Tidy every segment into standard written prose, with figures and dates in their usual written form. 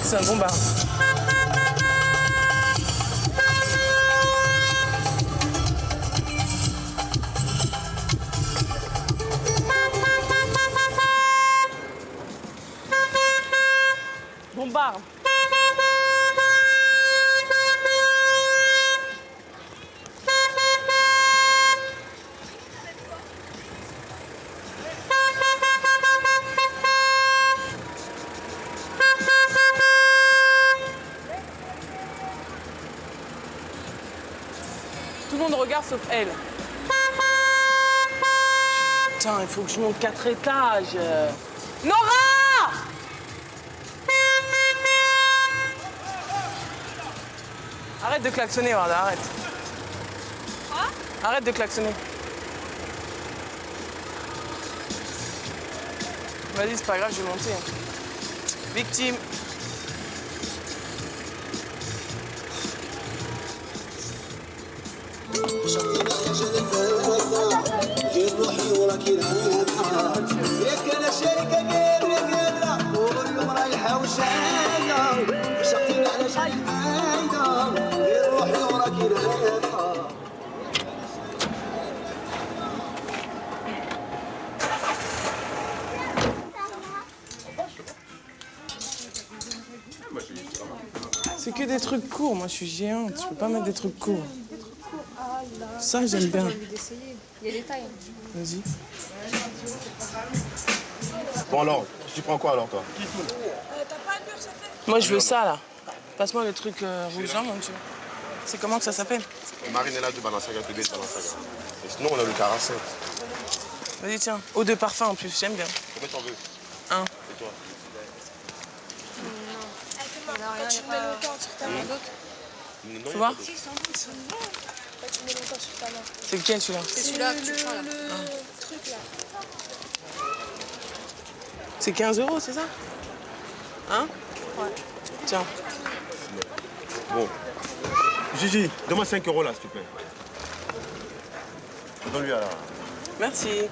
C'est un bon bar. Bon bar. Tout le monde regarde sauf elle. Putain, il faut que je monte 4 étages. Nora! Arrête de klaxonner, Warda, arrête. Quoi? Arrête de klaxonner. Vas-y, c'est pas grave, je vais monter. Victime. C'est que des trucs courts, moi je suis géante, je peux pas mettre des trucs courts. Ça j'aime bien. Il y a des tailles. Vas-y. Bon alors, tu prends quoi alors toi? Moi je veux ça là. Passe-moi le truc rouge là, mon Dieu. C'est comment que ça s'appelle? Marinella du Balenciaga, bébé de Balenciaga. Et sinon on a le Caracet. Vas-y tiens, eau de parfum en plus, j'aime bien. Combien t'en veux? Un. Et toi? Quand tu mets longtemps sur ta main d'autres. Tu vois? Si, c'est un bon, c'est bon. Quand tu mets longtemps sur ta main. C'est lequel celui-là? C'est celui-là que tu prends là. Le truc là. C'est 15 €, c'est ça? Hein? Ouais. Tiens. Bon. Gigi, donne-moi 5 € là, s'il te plaît. Donne-lui alors. Merci.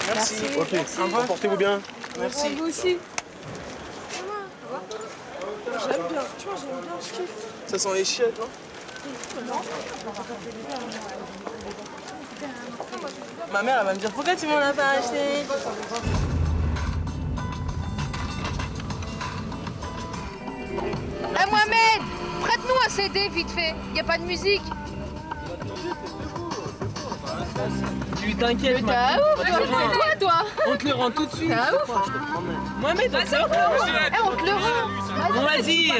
Merci. Ok, Au revoir. portez-vous bien. Merci. Vous aussi. J'aime bien. Tu vois, j'aime bien, je kiffe. Ça sent les chiottes, non? Ma mère, elle va me dire pourquoi tu m'en as pas acheté? Eh Mohamed, prête-nous un CD vite fait. Y a pas de musique. Tu t'inquiètes, T'as ouf, c'est quoi toi? on te le rend tout de suite. T'as ouf. Mohamed, on te le rend. Eh, on te le rend. Bon, vas-y.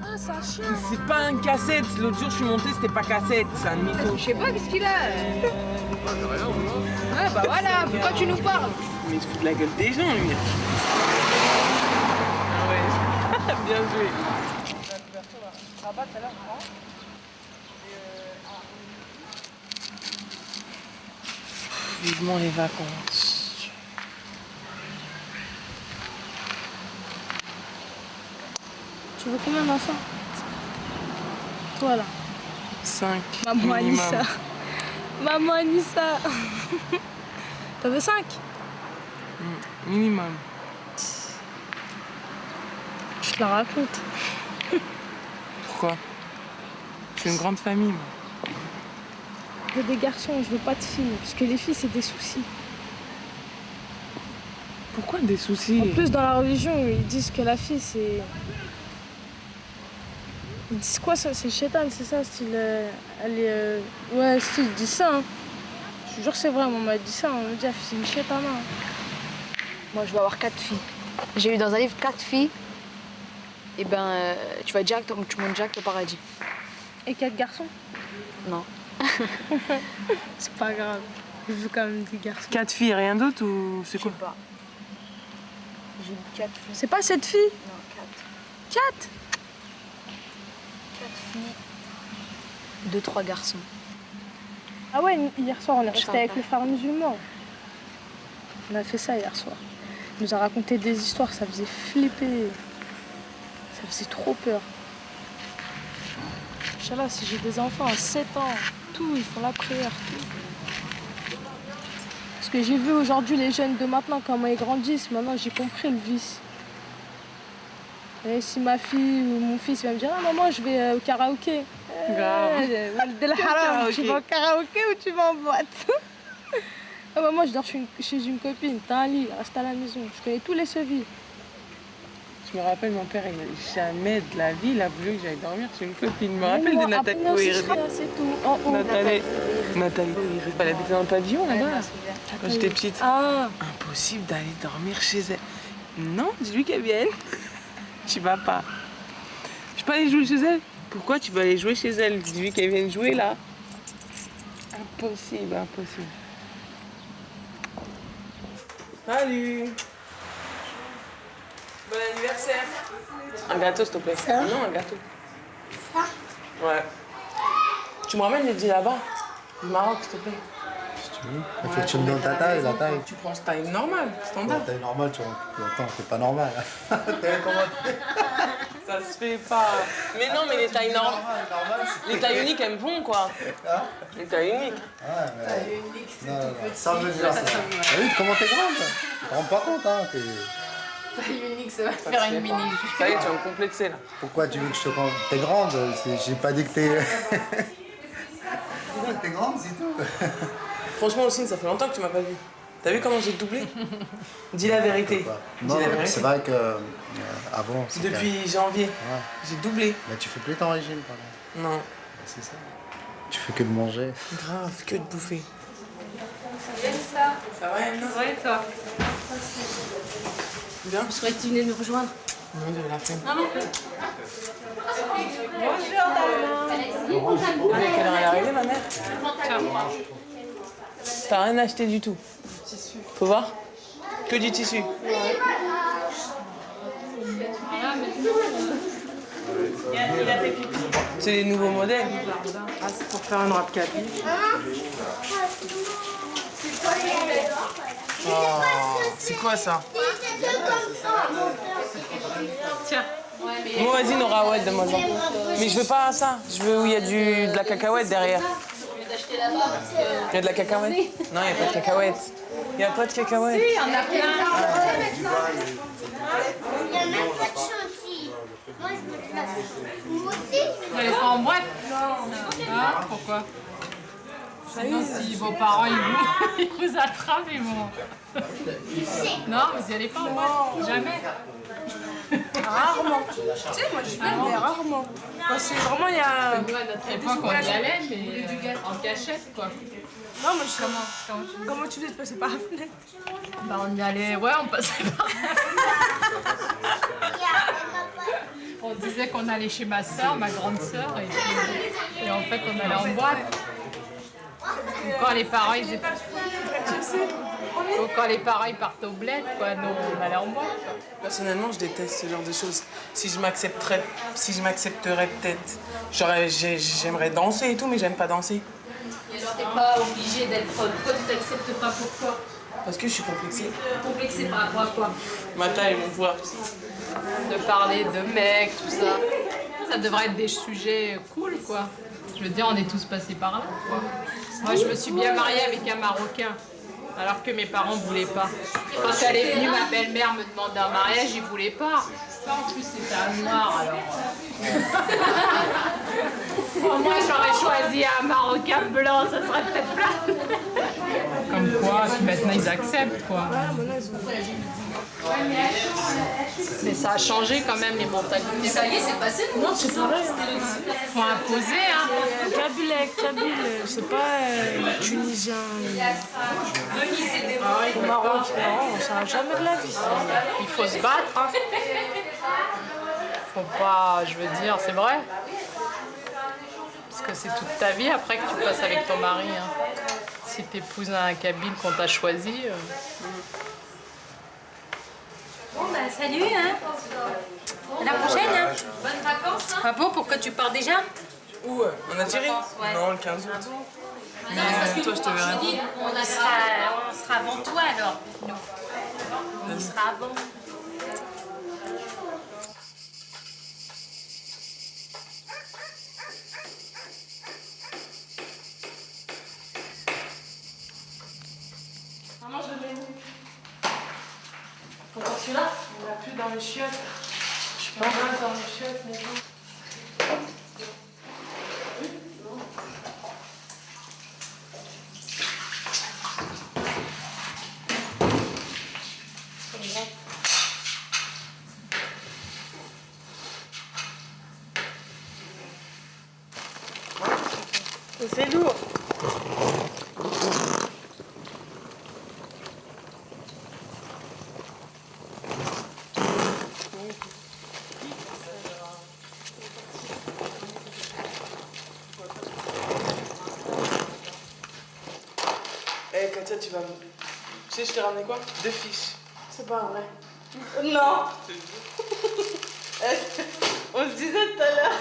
Ah, ça chie. C'est pas une cassette. L'autre jour, je suis monté, c'était pas cassette. C'est un mytho. Je sais pas qu'est-ce qu'il a. Ouais, bah voilà, pourquoi tu nous parles? Mais il se fout de la gueule des gens, lui. Ah ouais, bien joué. Vivement les vacances. Tu veux combien d'enfants? Toi là. 5. Maman Anissa. Maman Anissa. T'en veux 5? Minimum. Je te la raconte. Pourquoi? Je suis une grande famille, moi. Je veux des garçons, je veux pas de filles. Parce que les filles, c'est des soucis. Pourquoi des soucis? En plus, dans la religion, ils disent que la fille, c'est... Ils disent quoi, ça? C'est chétan, c'est ça, style... Elle est... Ouais, style, ils disent ça, hein. Je te jure que c'est vrai, on m'a dit ça, on me dit, c'est une chétana. Moi, je vais avoir 4 filles. J'ai eu dans un livre 4 filles. Et ben, tu montes direct au paradis. Et 4 garçons? Non. C'est pas grave. Je veux quand même des garçons. 4 filles, rien d'autre ou c'est Je sais quoi? pas. J'ai eu 4 filles. C'est pas cette fille? Non, 4. 4? 4 filles. 2-3 garçons. Ah ouais, hier soir, on est resté savais avec pas. les frères musulmans. On a fait ça hier soir. Il nous a raconté des histoires, ça faisait flipper. Ça faisait trop peur. Inch'Allah, si j'ai des enfants à 7 ans, tout, ils font la prière, tout. Parce que j'ai vu aujourd'hui les jeunes de maintenant, comment ils grandissent. Maintenant, j'ai compris le vice. Et si ma fille ou mon fils va me dire « Ah maman, je vais au karaoké ». Grave. Tu vas au karaoké ou tu vas en boîte? Ah maman, je dors chez une copine. T'as un lit, reste à la maison. Je connais tous les sevis. Je me rappelle, mon père, il m'a dit jamais de la vie, il a voulu que j'aille dormir chez une copine. Je me rappelle de Nathalie. C'est tout. En haut. Nathalie, elle habitait dans le pavillon là-bas, quand j'étais petite. Ah. Impossible d'aller dormir chez elle. Non, dis-lui qu'elle vienne. Tu vas pas. Je peux aller jouer chez elle. Pourquoi tu veux aller jouer chez elle? Dis-lui qu'elle vienne jouer là. Impossible, impossible. Salut. Bon anniversaire. Un gâteau, s'il te plaît. Ça? Non, un gâteau. Ça? Ouais. Tu me ramènes les dîners là-bas, du Maroc, s'il te plaît. Si tu veux. Il faut que tu me donnes ta taille, la taille. Tu prends cette taille normale, La standard. taille normale, tu vois. Attends, t'es pas normal. T'as comment Ça se fait pas. Mais non, mais les tailles normales. Les tailles uniques, elles me vont, quoi. Les tailles uniques. Ouais, mais... Non, non, non. Ça me dire ça. Ah oui, comment t'es grande? Tu te rends pas compte, hein. Taille unique, ça va te faire une mini. Ça y est, tu vas me complexer, là. Pourquoi tu veux que je te rende? T'es grande, j'ai pas dit que t'es... T'es grande, c'est tout. Franchement, aussi, ça fait longtemps que tu m'as pas vu. T'as vu comment j'ai doublé? Dis la vérité. Non, Dis la vérité. c'est vrai que avant, c'était... Depuis janvier, Ouais. j'ai doublé. Mais tu fais plus ton régime, pardon. Non, C'est ça. Tu fais que de manger. grave, que de bouffer. Ça Ça va, Emma? Ouais, toi. Bien? Je croyais que tu venais nous rejoindre. Non, j'avais la flemme. Non, non. À quelle heure elle est arrivée, ma mère? T'as rien acheté du tout? Faut voir? Que du tissu? C'est les nouveaux modèles. Ah, c'est pour faire une robe cabine. C'est quoi ça? Tiens. Bon, vas-y, Nora, ouais, donne-moi ça. Mais je veux pas ça. Je veux où il y a de la cacahuète derrière. Il y a de la cacahuète? Non, il n'y a pas de cacahuète. Il n'y a pas de cacahuète. Il y en a plein. Il y a même pas de chantilly. Moi, je veux de la... Moi aussi, je veux Elle est pas en boîte? Non. Ah, pourquoi? Sinon, si vos parents ils vous attrapent, ils vont. Non, vous n'y allez pas en boîte? Jamais. Rarement. Tu sais, moi, je viens, mais rarement. Parce que vraiment, il y a... Nous, à notre époque, on y allait, mais en cachette, quoi. Non, mais je... Comment tu veux te passer par la fenêtre? Bah, on y allait, ouais, on passait par On disait qu'on allait chez ma soeur, ma grande soeur, et en fait, on allait en boîte. Ou quand les parents, ils étaient... Ou quand les parents ils partent au bled, quoi, nous, on allait en boîte, quoi. Personnellement, je déteste ce genre de choses. Si je m'accepterais peut-être, j'aimerais danser et tout, mais j'aime pas danser. Et alors t'es pas obligé d'être... Pourquoi tu t'acceptes pas? Pourquoi? Parce que je suis complexée. Complexé par rapport à quoi? Ma taille, mon poids. De parler de mecs, tout ça. Ça devrait être des sujets cool, quoi. Je veux dire, on est tous passés par là, quoi. Moi, je me suis bien mariée avec un Marocain, alors que mes parents voulaient pas. Quand elle est venue, ma belle-mère me demandait un mariage, ils voulaient pas. Ça, en plus, c'était un noir, alors... Moi, j'aurais choisi un Marocain blanc, ça serait peut-être plat. Comme quoi, puis maintenant, ils acceptent, quoi. Mais ça a changé quand même les mentalités. Ça y est, c'est passé, non? Non, c'est pareil. Faut imposer, hein. Kabyle, c'est pas tunisien. Au Maroc, non, ça n'a jamais de la vie. Il faut se battre. Hein. Faut pas, je veux dire, c'est vrai. Parce que c'est toute ta vie après que tu passes avec ton mari. Hein. Si t'épouses un Kabyle qu'on t'a choisi. Bon, bah salut, hein. À la prochaine, hein. Bonnes vacances, hein. Ah bon, pourquoi tu pars déjà? Où? En Algérie? Ouais. Non, le 15 août. Non, mais parce que toi, je te verrai. dis, on sera avant toi, alors, nous. On y sera avant. celui-là? Il n'y en a plus dans les chiottes. Je suis pas mal dans les chiottes, mais bon. C'est lourd. Eh Katia, tu vas... Tu sais, je t'ai ramené quoi? 2 fiches. C'est pas vrai. Non. On se disait tout à l'heure.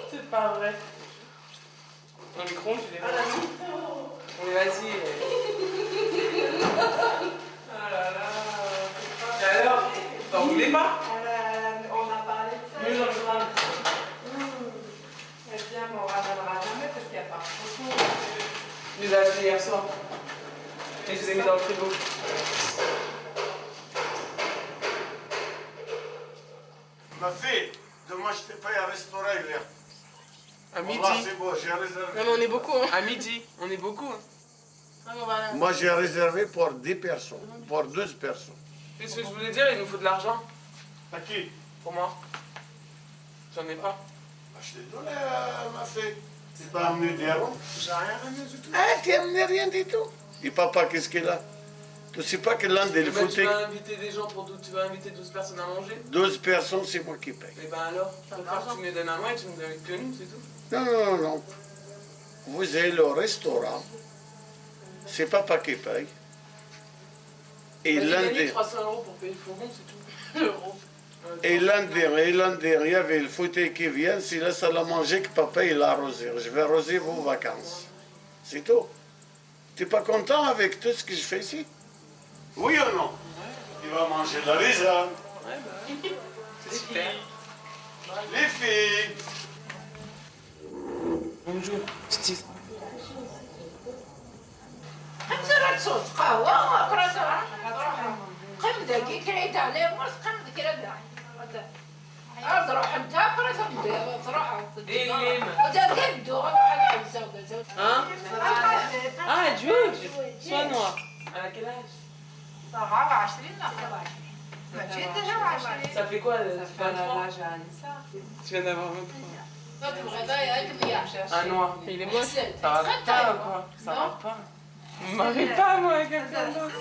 C'est pas vrai. Dans le micro, tu les mets. Mais vas-y. Ah là là. Et alors, t'en voulais pas? On a parlé de ça. Oui, j'en ai parlé. Elle dit, on ne ramènera jamais parce qu'il n'y a pas photo. Je les ai achetés hier soir. Et je les ai mis dans le frigo. Ma fille, demain je t'ai payé à restaurer hier. À midi. Voilà, c'est bon, j'ai réservé. Non mais on est beaucoup, hein. À midi, on est beaucoup. Hein. Moi j'ai réservé pour 10 personnes, pour 12 personnes. Qu'est-ce que je voulais dire? Il nous faut de l'argent. À qui? Pour moi. J'en ai pas. Ah, je t'ai donné, ma fille. Tu pas amené des ronds? J'ai rien ramené du tout. Ah, tu n'as amené rien du tout. Et papa, qu'est-ce qu'il a? Tu sais pas que l'un des Eh ben, tu fauteuils... vas inviter des gens pour... Tu vas inviter 12 personnes à manger? 12 personnes, c'est moi qui paye. Eh ben alors, je préfère que tu me les donnes à moi et tu me donnes que nous, c'est tout. Non, non, non, non. Vous allez au restaurant. C'est papa qui paye. Et J'ai l'un gagné des... 300 € pour payer le fourgon, c'est tout. L'euro. Et l'un des, il y avait le fauteuil qui vient, c'est la salle à manger que papa il a arrosé. Je vais arroser vos vacances. C'est tout. T'es pas content avec tout ce que je fais ici? Oui ou non? Il va manger de la raisin. Ouais, bah oui. C'est super. Les filles. Bonjour, Steve. خمسة صوت قهوة وكراسة قم ذاكي كريت عليه مرس قم ذكرى ذا تروح انت كراسة تروح وذا كدو واحد خمسة Hein? Ah, juge. Sois noir. À quel âge? 27 ماشي ديجا 20 Ça fait quoi? Tu Ça fait l'âge à Anissa. viens d'avoir 23. Un noir. Il est moche. Ça va pas ou quoi? Ça va pas. Je me marie pas moi avec quelqu'un d'autre.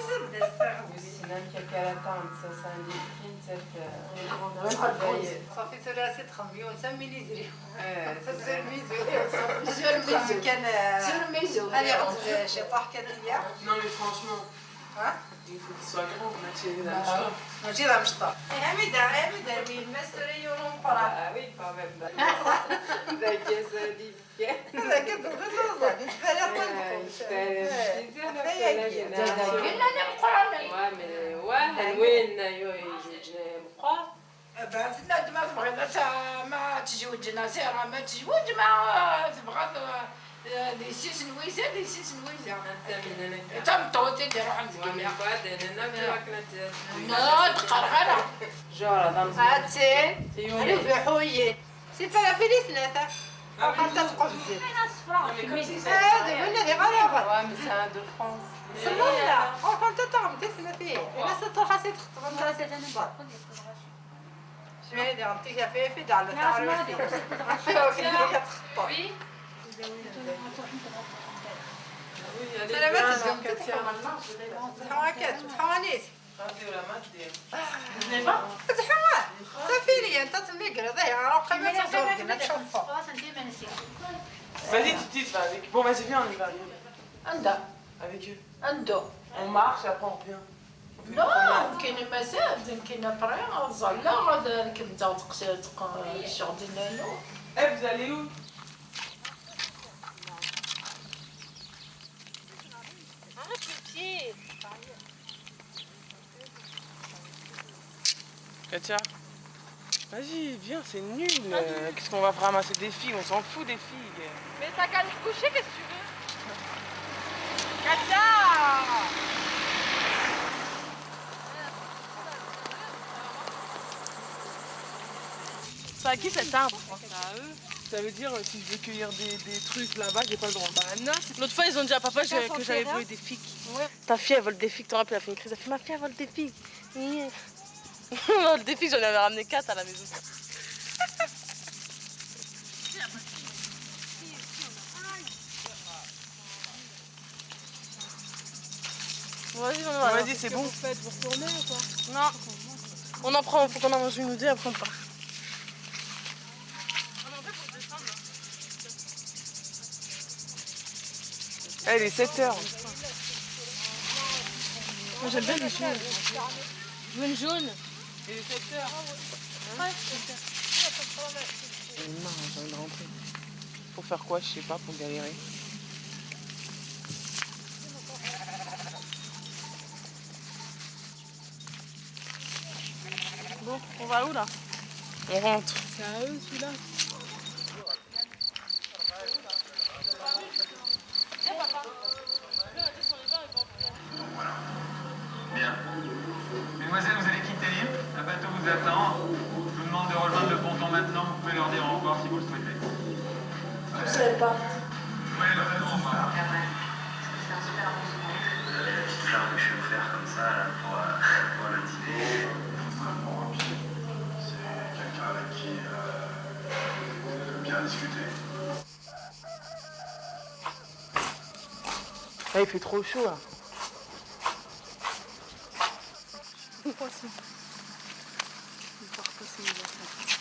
وسنان كالكالاتان ساندي كنت صافي ثلاثة خميون سمي لي زري زر زر كان هذه غتجي شي طاح كاتيا Non mais franchement, ها il faut qu'il soit grand. Mathieu, il a un ماشي راه مشطر حميدة مين مسري يورون قرا وي كامل ذاك صديق هذاك الدوزة تفرق قلنا نقرا وين مقار بعثنا ما تبغي ما تزوجنا سيرة ما تزوج ما تبغى دي سيس نويزة دي سيس نويزة تم طوتي دي روح مسكينة لا تقرغرة هاتين أنا في حويين سي با لا فيليس ثلاثة حتى تقبزي هذا من هذه غريبة مساعد فرنسا سمونا وكنت تعمل تسمى فيه الناس تروح سيت خطبة شمال يعطيك في دار تعرف كتخطى سلامات الحواكات والحوانيت الحوان صافي لي انت تميقرا ضيع قيمة زوجنا تشوفها Vas-y, tu dis ça avec. Bon, vas-y, viens, on y va. عندها Avec eux. عنده On marche et après on revient. لا كاين مسافة كاين طريق زلا غادا كنبداو تقصير الشغل ديالنا Eh, vous allez où? Katia, vas-y, viens, c'est nul. Qu'est-ce qu'on va ramasser des filles? On s'en fout des filles. Mais t'as qu'à te coucher, qu'est-ce que tu veux? Katia! à qui cet arbre? À eux. Ça veut dire si je veux cueillir des trucs là-bas, j'ai pas le droit. Bah non. L'autre fois, ils ont dit à papa que j'avais volé des figues. Ouais. Ta fille, elle vole des figues. T'aurais pu, elle a fait une crise. Elle fait ma fille, elle vole des figues. Elle vole des figues, j'en avais ramené 4 à la maison. Vas-y, on va. Vas-y, c'est bon. Vous faites, vous retournez ou quoi? Non. On en prend, faut qu'on en mange une ou deux, après on part. Elle est 7h. Moi j'aime bien les jaunes. Je veux une jaune. Il est 7h. Ouais. J'ai marre, j'ai envie de rentrer. Pour faire quoi, je sais pas, pour galérer. Bon, on va où là? On rentre. C'est à eux celui-là. Bien. Mesdemoiselles, vous allez quitter l'île. Un bateau vous attend. Je vous demande de rejoindre le ponton maintenant. Vous pouvez leur dire au revoir si vous le souhaitez. Je sais pas. Oui, au revoir. Petite fleur que je vais vous faire comme ça là, pour le dîner. C'est quelqu'un avec qui bien discuter. Ah, il fait trop chaud là.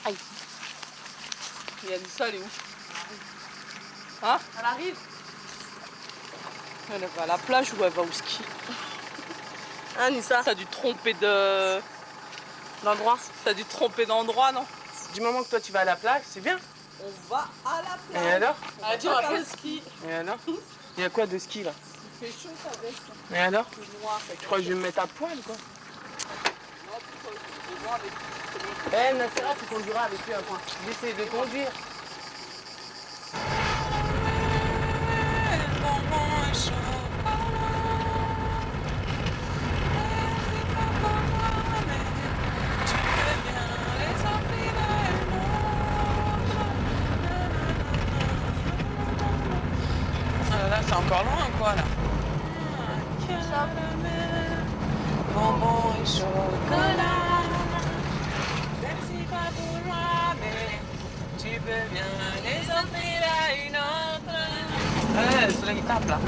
Aïe. Il y a du sol, elle est où? Hein? Elle arrive. Elle va à la plage ou elle va au ski? Hein, Nissa? T'as dû tromper d'endroit? T'as dû tromper d'endroit, non? Du moment que toi tu vas à la plage, c'est bien. On va à la plage. Et alors? Ah, tu vas faire le ski. Et alors? Il y a quoi de ski là? Il fait chaud ta veste. Et alors? C'est noir. Tu crois que je vais me mettre à poil quoi? Non, tu vas voir avec Eh, Nassera, tu conduiras avec lui un point. J'essaie de conduire. Ah là, c'est encore loin quoi là. Bonbon et chocolat. Même si pas pour moi, mais tu peux bien les offrir à une autre. Ouais, le soleil tape là.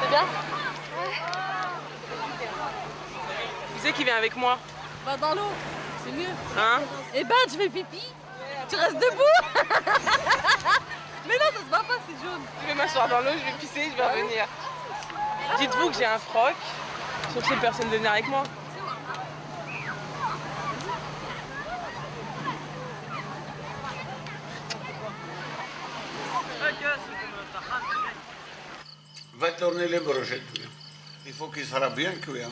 C'est bien? Qui c'est qui vient avec moi? Va dans l'eau, c'est mieux. Hein? Eh ben, tu fais pipi, tu restes debout. Mais non, ça se va pas, c'est jaune. Je vais m'asseoir dans l'eau, je vais pisser, je vais revenir. Dites-vous que j'ai un froc. Sauf si personne ne veut venir avec moi. Va tourner les brochettes. Il faut qu'il sera bien cuit. Hein.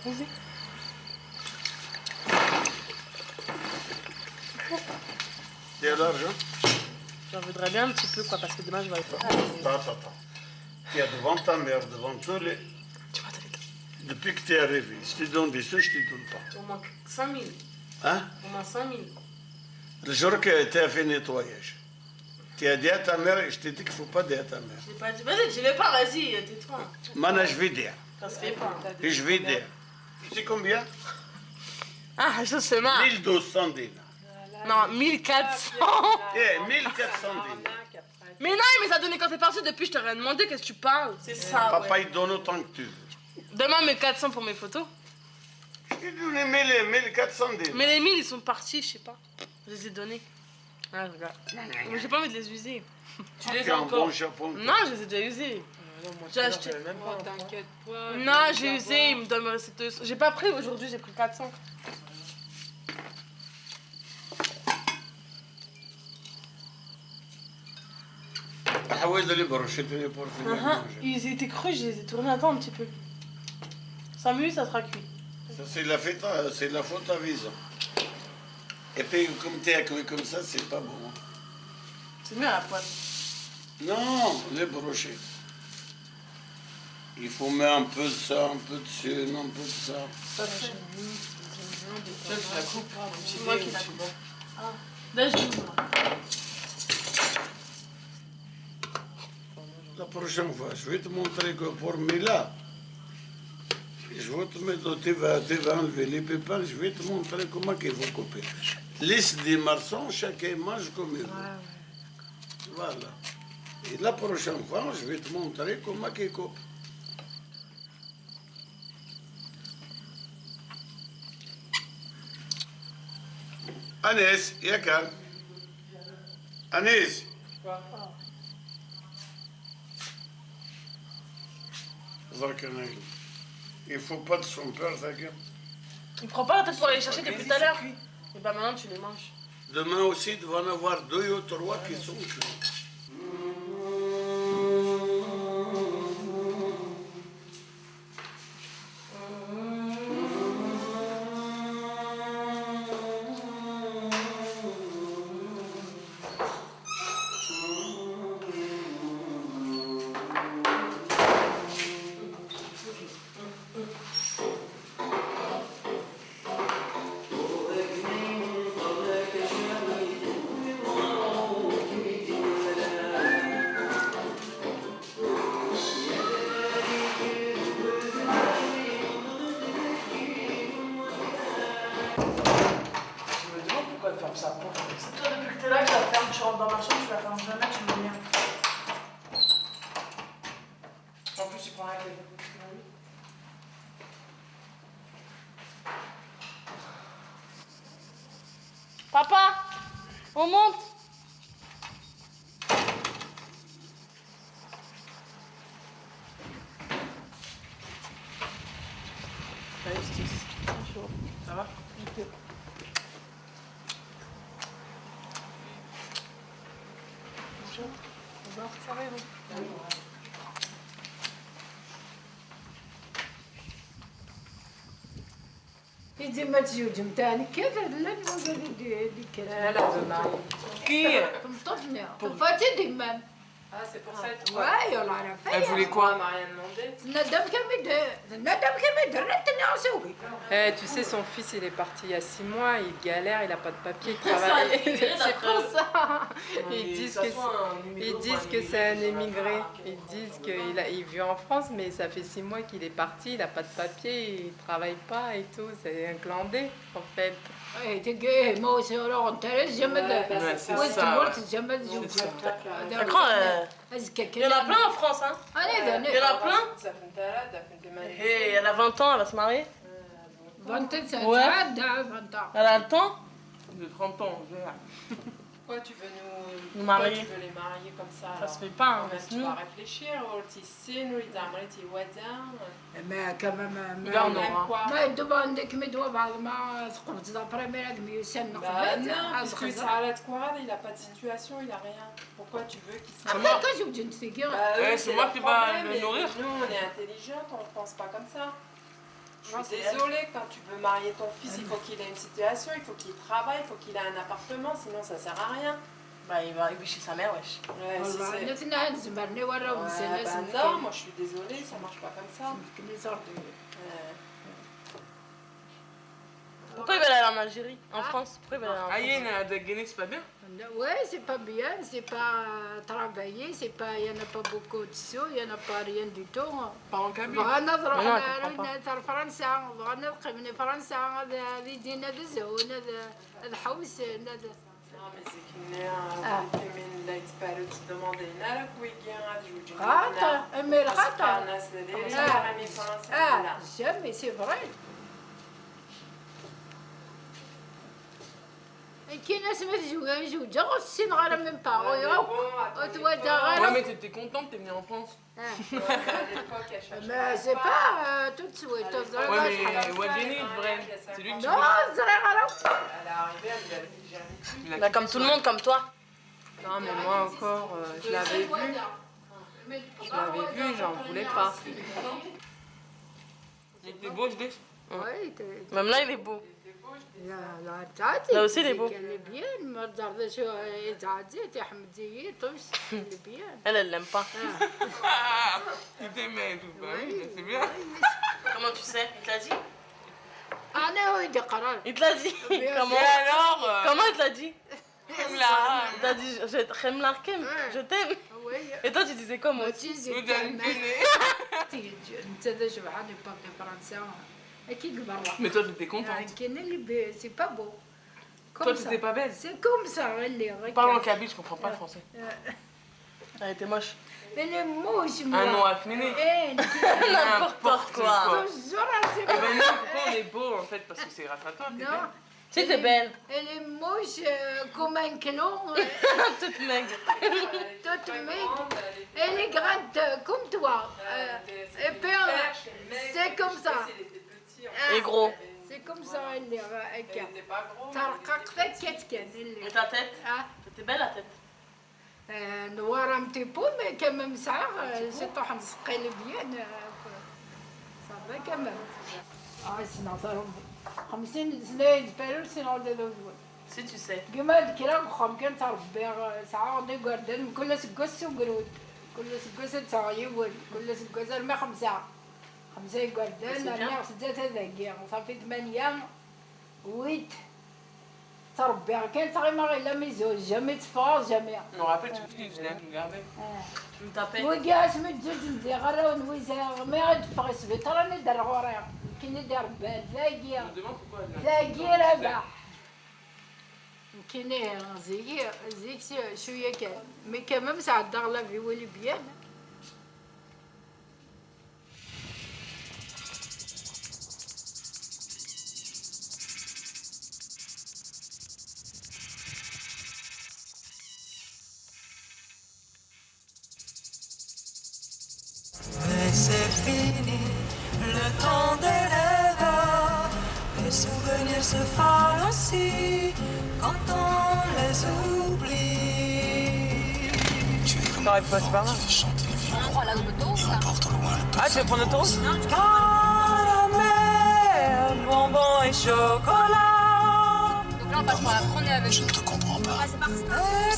Vas-y. Tu as l'argent? J'en voudrais bien un petit peu, quoi, parce que demain je vais aller voir. Attends. Tu es devant ta mère, devant tous les... Tu vas t'arrêter. Depuis que tu es arrivé, si tu donnes des sous, je ne te donne pas. Au moins 5 000. Hein? Au moins 5 000. Le jour que tu as fait le nettoyage, tu as dit à ta mère, et je t'ai dit qu'il ne faut pas dire à ta mère. J'ai pas dit, vas-y, je vais pas, vas-y, tais-toi. Maintenant, je vais dire. Ça se fait pas. Et je vais dire. Tu sais combien? Ah, je sais mal. 1200 dinars. Non, 1400. Eh, 1400 dinars. Mais non, il me les a donné quand t'es parti. Depuis, je t'aurais demandé qu'est-ce que tu parles. C'est ça, Papa, il donne autant que tu veux. Demain, 1400 pour mes photos. Je t'ai donné 1400 dinars. Mais les 1000, ils sont partis, je sais pas. Je les ai donnés. Ah, regarde. Mais j'ai pas envie de les user. Tu les Tu es as un encore? bon Japon. Non, je les ai déjà usés. J'ai acheté. Oh, t'inquiète pas. Non, j'ai usé, il me donne me rester 200. J'ai pas pris aujourd'hui, j'ai pris 400. Ah ouais, de les brochettes pour finir de manger. Ils étaient crus, je les ai tournés. Attends un petit peu. 5 minutes, ça sera cuit. Ça, c'est la faute à vise. Et puis, comme tu es cuit comme ça, c'est pas bon. C'est mieux à la poêle. Non, les brochettes. Il faut mettre un peu de ça, un peu de ci, un peu de ça. Ça fait. Tu la coupes. C'est moi qui la coupe. Ah. Là, je l'ouvre. La prochaine fois, je vais te montrer que pour Mila, je vais te mettre, tu vas enlever les pépins, je vais te montrer comment il faut couper. Laisse des morceaux, chacun mange comme il veut. Voilà. Et la prochaine fois, je vais te montrer comment il coupe. Anis, Yakan. Anis. Il faut pas de son peur, ta gueule. Il prend pas la tête pour aller les chercher depuis tout à l'heure. Et bah maintenant, tu les manges. Demain aussi, tu vas en avoir 2 ou 3 qui sont cuits. C'est toi depuis que t'es là que la ferme, tu rentres dans ma chambre, tu la fermes jamais, tu me viens. En plus, tu prends la clé. Papa, on monte. La justice. Ça va? Ok. Bonjour. Ça va, vous? يجي ما تزوج متاعنا كيف لا الموجود ديك Elle a veut marier. Qui? طفنا طفاتي ديما Ah, c'est pour ça que واي والله عارفه Elle voulait quoi? Marianne demandé. ندم كم درتني اسوي Eh, tu sais, son fils, il est parti il y a 6 mois, il galère, il a pas de papier, il travaille. C'est pour ça. Ils disent que c'est un émigré. Ils disent qu'il vit en France, mais ça fait 6 mois qu'il est parti, il a pas de papier, il travaille pas et tout. C'est un glandé, en fait. تلقيه موسى ولا ترى جمد وتمرت جمد زوج Il y en a plein en France, hein? Il y en a plein. Et elle a 20 ans, elle va se marier. 20 ans, Ouais. 20 ans. Elle a le temps? De 30 ans, je verrai. Pourquoi tu veux nous marier? Pourquoi tu veux les marier comme ça? Ça se fait pas, hein, Tu nous. vas réfléchir, tu sais, nous, ils amènent tes voisins. ما كمان Il en aura. ما يدوب عندك مدوى بعض ما ثقفت ضفرة مالك ميوسن Bah non, parce que Sarat Kouarad, il a pas de situation, il a rien. Pourquoi tu veux qu'il se après quand je vous dis c'est Bah, Ouais, eux, c'est moi leur qui va problème, le et nourrir. Nous, on est intelligents, on pense pas comme ça. Je Non, suis c'est désolée, quand tu veux marier ton fils, il faut qu'il ait une situation, il faut qu'il travaille, il faut qu'il ait un appartement, sinon ça sert à rien. Bah, il va arriver chez sa mère, wesh. Ouais, si c'est... نتنا نزمرني ورا Ouais, وزنا bah non, moi je suis désolée, ça marche pas comme ça. Pourquoi il va aller en Algérie? En France? Pourquoi il va aller en France? Aïe, de Guinée, c'est pas bien? Ouais, c'est pas bien, c'est pas travailler, c'est pas, il y en a pas beaucoup de sous, il y en a pas rien du tout. Pas en Kabylie. بغينا Mais non, elle comprend نروح pas. لفرنسا، بغينا نبقى من فرنسا، هذا يدينا الزون، هذا الحوس، هذا. Non, mais c'est qu'une heure, من لا يتبارد تدماندي نارك ويجين غادي يوجد خاطر، أمي الخاطر. الناس اللي رامي فرنسا لا. jamais, c'est vrai. كاين ناس ما تزوجوا غير السن غير من باغو وتواجه Ouais, غير mais t'étais contente, t'es venue en France. ما سي با tout de suite. Ouais, mais Wadjini, vrai, c'est lui que tu Non, veux. زرع غير. Elle est arrivée, elle lui avait dit jamais. Bah, comme tout le monde, comme toi. Non, mais moi encore, je l'avais vu. Je l'avais vu, j'en voulais pas. Il était beau, je dis. Ouais, il était... Même là, il est beau. Là aussi, il est beau. Elle est bien, ما تزعلش تعدي حمدية طوش elle est bien. Elle l'aime pas. Il t'aimait et tout. Bah oui, c'est bien. Comment tu sais? Il te l'a dit? أنا ودي قرار. Il te l'a dit? Comment? Et alors? Comment il te l'a dit? Il t'a dit je t'aime. Et toi tu disais comment? Mais toi tu étais contente. C'est pas beau. Toi tu étais pas belle. C'est comme ça. Parle en kabyle, je comprends pas le français. Elle était moche. Elle est moche, moi. Un noir, n'importe quoi. Eh ben non, pourquoi on est beau en fait? Parce que c'est grâce à toi. Non. Tu es belle. Elle est moche comme un clon. Toute maigre. Toute maigre. Elle est grande comme toi. Et puis, c'est comme ça. Et gros. C'est comme ça, elle est. Et ta tête? T'étais belle la tête. نوار un petit peu, mais quand même ça, c'est طاح نسقي bien. Ça va quand même. sinon ça 50 سنة يتبالو سينو دلوجو. Si tu sais. كما كلا خام كان تربي ساعة عندي قردن كل سكوس وقرود كل سكوس تايول كل سكوس ما خمسة قردن أنا سدات هذاك صافي 8 8 تربي كان تغي ما غير لا ميزوج جامي تفاز جامي. Je me rappelle, tu me dis, je l'ai regardé. Tu me tapais. وقاس من جوج ندي غير ونويزا ما غادي تفغي سبيت راني دار غوريا كاين دار بال ذاكي رباح كاين زيك شويه كان مي كمان ساعه داغلا في ولي بيان. Mais c'est fini, le temps des rêves. Les souvenirs se fanent aussi quand on les oublie. T'aurais pu passer par là. On prend l'autoroute là. Ah, tu veux prendre l'autoroute? Caramel, bonbons et chocolat. Donc là on passe par la promenade avec. Je ne te comprends pas. Ah, c'est par ça.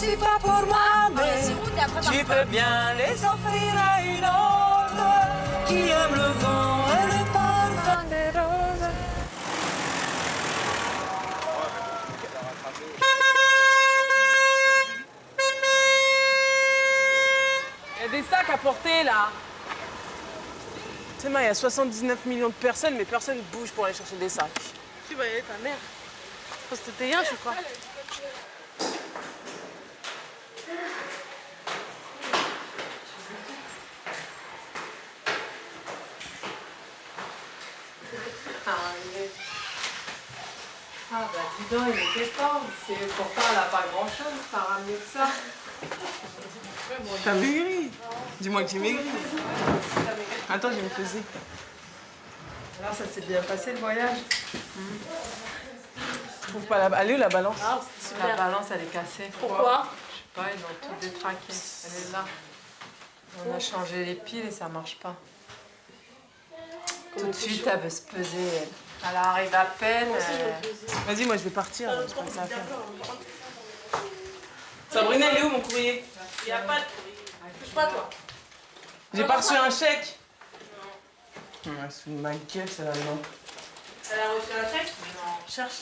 C'est pas pour moi, mais tu peux bien les offrir à une autre qui aime le vent et le parfum des roses. Il y a des sacs à porter là. Tu sais, il y a 79 millions de personnes, mais personne ne bouge pour aller chercher des sacs. Tu vas y aller, ta mère. C'était rien, je crois. Ah bah dis donc, il était temps. Pourtant, elle n'a pas grand-chose, t'as ramené que ça. T'as maigri? Dis-moi que j'ai maigri. Attends, je vais me peser. Alors, ça s'est bien passé le voyage? Je trouve pas la... Elle est où la balance? La balance, elle est cassée. Pourquoi? Je sais pas, ils ont tout détraqué. Elle est là. On a changé les piles et ça marche pas. Tout de suite, elle veut se peser, elle. Elle arrive à peine. Vas-y, moi je vais partir. Je crois que ça va faire. Sabrina, il est où mon courrier? Il n'y a pas de courrier. Touche pas toi. J'ai pas reçu un chèque. Non. Elle se fout de ma gueule, celle-là, non. Elle a reçu un chèque? Non. Cherche.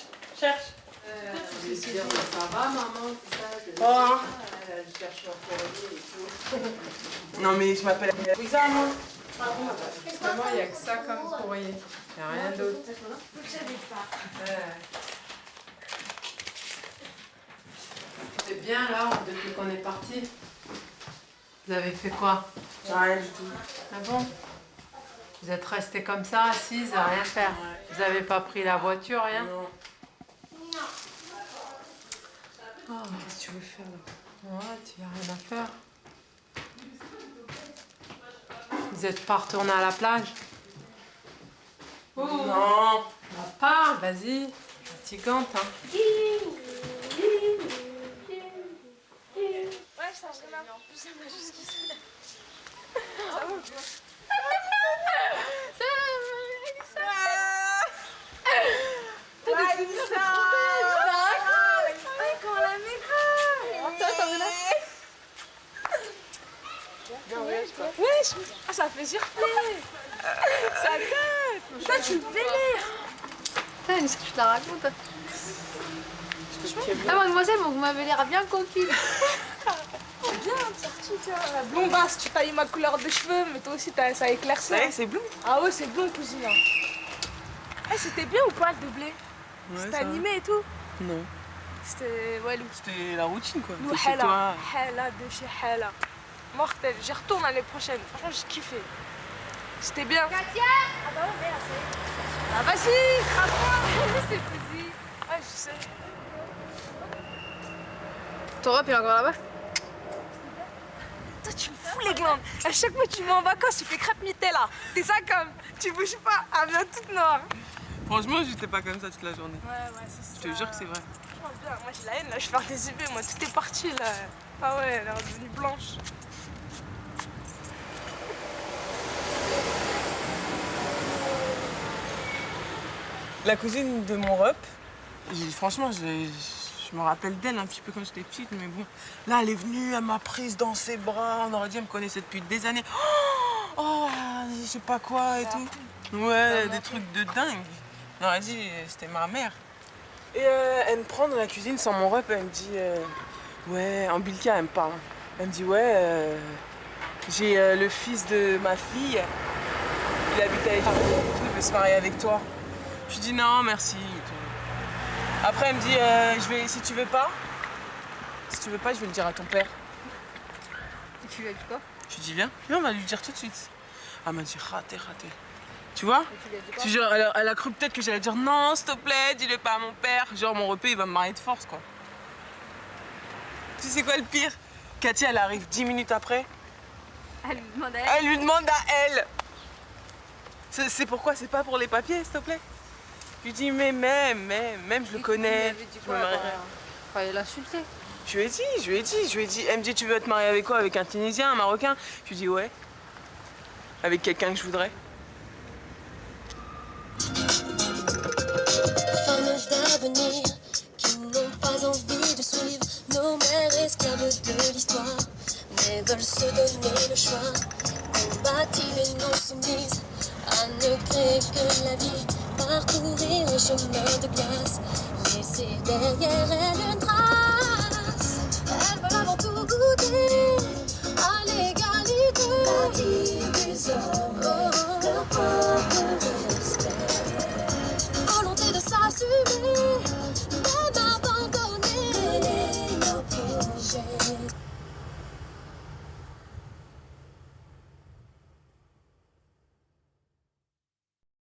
Je vais dire, ça va, maman, tout ça. Oh. Elle cherche mon courrier et tout. Non, mais je m'appelle Louisa, moi. Justement, il n'y a que ça comme courrier. Il n'y a rien d'autre. C'est bien là, depuis qu'on est parti. Vous avez fait quoi? Rien du tout. Ah bon? Vous êtes restés comme ça, assises, à rien faire? Vous n'avez pas pris la voiture, rien? Non. Oh, qu'est-ce que tu veux faire là? Ouais, tu n'as rien à faire. Vous n'êtes pas retourné à la plage? Non. Parle, vas-y. Fatigante, hein. ça m'a jusqu'ici. Wesh, ça fait surplaire. Ça date. Toi, tu me vénères. Putain, est-ce que tu te la racontes? Ah, mademoiselle, vous m'avez l'air bien coquine. Bien sorti, tu vois. La blondasse, tu tailles ma couleur de cheveux, mais toi aussi, ça éclairci. Ouais, c'est blond. Ah ouais, c'est blond, cousine. Eh, c'était bien ou pas le doublé? Ouais, c'était ça animé et tout? Non. C'était Walou. C'était la routine quoi. Nous, T'es chez toi. Hala de chez Hala. Mortel. J'y retourne l'année prochaine. Franchement, j'ai kiffé. C'était bien. Katia! Ah bah ouais, merde, c'est... Ah vas-y, crasse-moi. C'est petit. Ouais, je sais. Ton rep, il est encore là-bas? Toi, tu me fous les glandes. À chaque fois que tu vas en vacances, tu fais crêpe Nutella. T'es ça comme, tu bouges pas, elle vient toute noire. Franchement, j'étais pas comme ça toute la journée. Ouais, c'est ça. Je te jure que c'est vrai. Franchement, bien. Moi, j'ai la haine, là, je pars des UV, moi, tout est parti, là. Ah ouais, elle est redevenue blanche. La cousine de mon rep, franchement, je me rappelle d'elle un petit peu quand j'étais petite, mais bon. Là, elle est venue, elle m'a prise dans ses bras. On aurait dit, elle me connaissait depuis des années. Oh, je sais pas quoi et tout. Ouais, des trucs de dingue. On aurait dit, c'était ma mère. Et elle me prend dans la cuisine sans mon rep, elle me dit, ouais, en Bilka, elle me parle. Elle me dit, ouais, j'ai le fils de ma fille, il habite avec toi, il veut se marier avec toi. Je lui dis non, merci. Après, elle me dit, si tu veux pas, je vais le dire à ton père. Et tu lui as dit quoi? Je lui dis, viens, on va lui dire tout de suite. Elle m'a dit, raté. Tu vois? Je te jure, elle a cru peut-être que j'allais dire, non, s'il te plaît, dis-le pas à mon père. Genre, mon repère, il va me marier de force, quoi. Tu sais quoi le pire? Katia, elle arrive 10 minutes après. Elle lui demande à elle. Elle lui demande à elle. C'est pourquoi? C'est pas pour les papiers, s'il te plaît? Je lui dis, mais même, je le connais. Je me marierai. Fallait l'insulter. Je lui ai dit. Elle me dit, tu veux te marier avec quoi? Avec un Tunisien, un Marocain? Je lui dis, ouais. Avec quelqu'un que je voudrais. Femmes d'avenir qui n'ont pas envie de suivre nos mères esclaves de l'histoire, mais veulent se donner le choix, combattives et non soumises, à ne créer que la vie, parcourir les chemins de glace, laisser derrière elle une trace.